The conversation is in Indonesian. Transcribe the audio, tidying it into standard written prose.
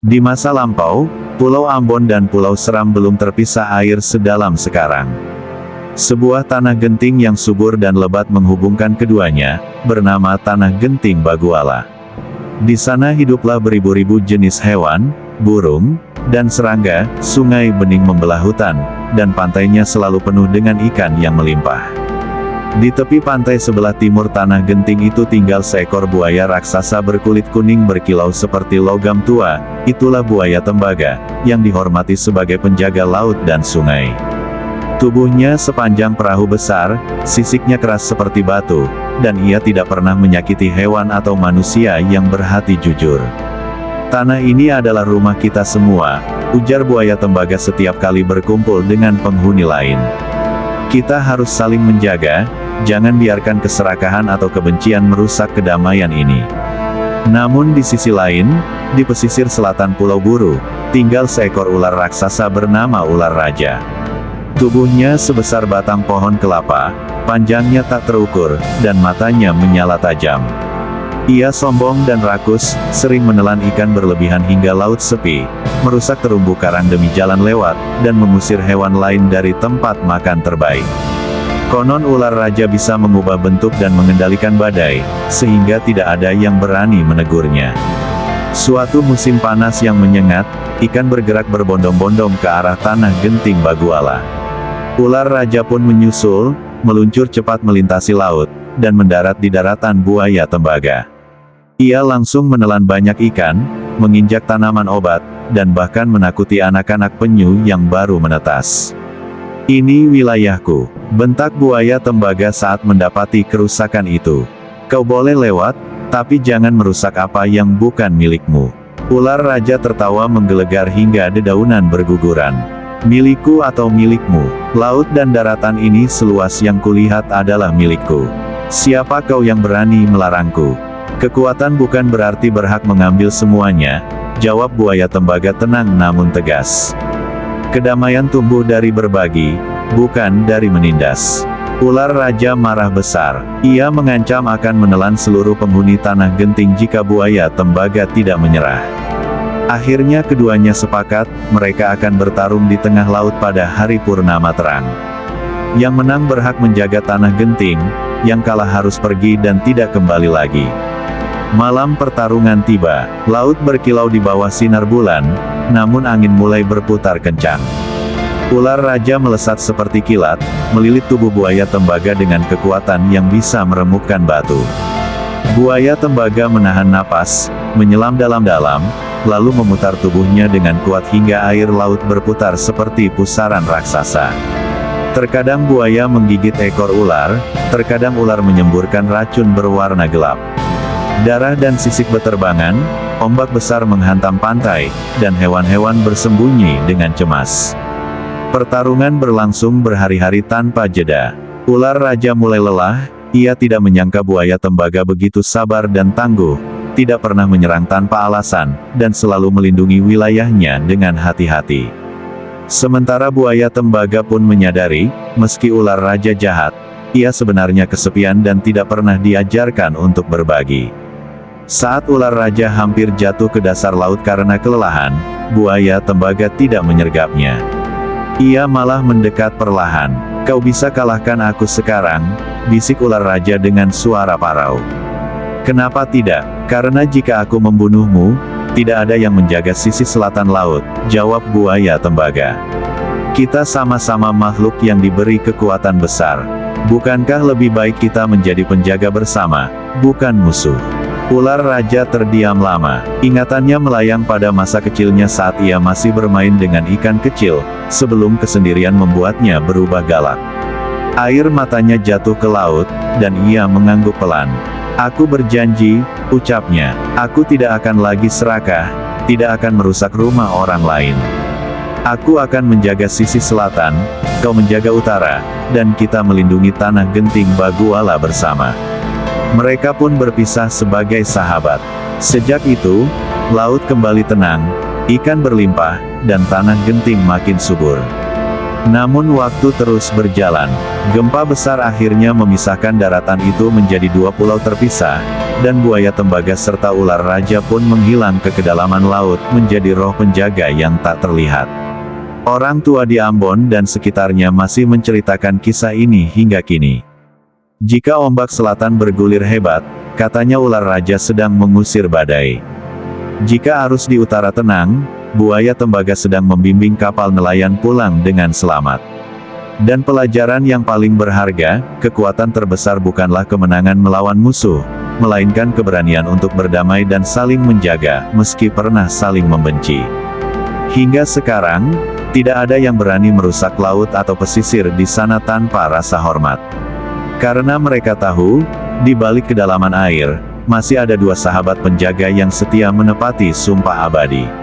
Di masa lampau, Pulau Ambon dan Pulau Seram belum terpisah air sedalam sekarang. Sebuah tanah genting yang subur dan lebat menghubungkan keduanya, bernama Tanah Genting Baguala. Di sana hiduplah beribu-ribu jenis hewan, burung, dan serangga. Sungai Bening membelah hutan, dan pantainya selalu penuh dengan ikan yang melimpah. Di tepi pantai sebelah timur Tanah Genting itu tinggal seekor buaya raksasa berkulit kuning berkilau seperti logam tua. Itulah buaya tembaga, yang dihormati sebagai penjaga laut dan sungai. Tubuhnya sepanjang perahu besar, sisiknya keras seperti batu, dan ia tidak pernah menyakiti hewan atau manusia yang berhati jujur. "Tanah ini adalah rumah kita semua," ujar buaya tembaga setiap kali berkumpul dengan penghuni lain. "Kita harus saling menjaga, jangan biarkan keserakahan atau kebencian merusak kedamaian ini." Namun di sisi lain, di pesisir selatan Pulau Buru, tinggal seekor ular raksasa bernama Ular Raja. Tubuhnya sebesar batang pohon kelapa, panjangnya tak terukur, dan matanya menyala tajam. Ia sombong dan rakus, sering menelan ikan berlebihan hingga laut sepi, merusak terumbu karang demi jalan lewat, dan mengusir hewan lain dari tempat makan terbaik. Konon ular raja bisa mengubah bentuk dan mengendalikan badai, sehingga tidak ada yang berani menegurnya. Suatu musim panas yang menyengat, ikan bergerak berbondong-bondong ke arah Tanah Genting Baguala. Ular raja pun menyusul, meluncur cepat melintasi laut, dan mendarat di daratan buaya tembaga. Ia langsung menelan banyak ikan, menginjak tanaman obat, dan bahkan menakuti anak-anak penyu yang baru menetas. "Ini wilayahku," bentak buaya tembaga saat mendapati kerusakan itu. "Kau boleh lewat, tapi jangan merusak apa yang bukan milikmu." Ular raja tertawa menggelegar hingga dedaunan berguguran. "Milikku atau milikmu? Laut dan daratan ini seluas yang kulihat adalah milikku. Siapa kau yang berani melarangku?" "Kekuatan bukan berarti berhak mengambil semuanya," jawab buaya tembaga tenang namun tegas. "Kedamaian tumbuh dari berbagi, bukan dari menindas." Ular raja marah besar. Ia mengancam akan menelan seluruh penghuni Tanah Genting jika buaya tembaga tidak menyerah. Akhirnya keduanya sepakat, mereka akan bertarung di tengah laut pada hari purnama terang. Yang menang berhak menjaga Tanah Genting, yang kalah harus pergi dan tidak kembali lagi. Malam pertarungan tiba, laut berkilau di bawah sinar bulan, namun angin mulai berputar kencang. Ular raja melesat seperti kilat, melilit tubuh buaya tembaga dengan kekuatan yang bisa meremukkan batu. Buaya tembaga menahan napas, menyelam dalam-dalam, lalu memutar tubuhnya dengan kuat hingga air laut berputar seperti pusaran raksasa. Terkadang buaya menggigit ekor ular, terkadang ular menyemburkan racun berwarna gelap. Darah dan sisik beterbangan, ombak besar menghantam pantai, dan hewan-hewan bersembunyi dengan cemas. Pertarungan berlangsung berhari-hari tanpa jeda. Ular raja mulai lelah, ia tidak menyangka buaya tembaga begitu sabar dan tangguh, tidak pernah menyerang tanpa alasan, dan selalu melindungi wilayahnya dengan hati-hati. Sementara buaya tembaga pun menyadari, meski ular raja jahat, ia sebenarnya kesepian dan tidak pernah diajarkan untuk berbagi. Saat ular raja hampir jatuh ke dasar laut karena kelelahan, buaya tembaga tidak menyergapnya. Ia malah mendekat perlahan. "Kau bisa kalahkan aku sekarang," bisik ular raja dengan suara parau. "Kenapa tidak? Karena jika aku membunuhmu, tidak ada yang menjaga sisi selatan laut," jawab buaya tembaga. "Kita sama-sama makhluk yang diberi kekuatan besar. Bukankah lebih baik kita menjadi penjaga bersama, bukan musuh?" Ular raja terdiam lama. Ingatannya melayang pada masa kecilnya saat ia masih bermain dengan ikan kecil, sebelum kesendirian membuatnya berubah galak. Air matanya jatuh ke laut, dan ia mengangguk pelan. "Aku berjanji," ucapnya, "aku tidak akan lagi serakah, tidak akan merusak rumah orang lain. Aku akan menjaga sisi selatan, kau menjaga utara, dan kita melindungi Tanah Genting Baguala bersama." Mereka pun berpisah sebagai sahabat. Sejak itu, laut kembali tenang, ikan berlimpah, dan Tanah Genting makin subur. Namun waktu terus berjalan. Gempa besar akhirnya memisahkan daratan itu menjadi dua pulau terpisah, dan buaya tembaga serta ular raja pun menghilang ke kedalaman laut menjadi roh penjaga yang tak terlihat. Orang tua di Ambon dan sekitarnya masih menceritakan kisah ini hingga kini. Jika ombak selatan bergulir hebat, katanya ular raja sedang mengusir badai. Jika arus di utara tenang, buaya tembaga sedang membimbing kapal nelayan pulang dengan selamat. Dan pelajaran yang paling berharga, kekuatan terbesar bukanlah kemenangan melawan musuh, melainkan keberanian untuk berdamai dan saling menjaga, meski pernah saling membenci. Hingga sekarang, tidak ada yang berani merusak laut atau pesisir di sana tanpa rasa hormat. Karena mereka tahu, di balik kedalaman air, masih ada dua sahabat penjaga yang setia menepati sumpah abadi.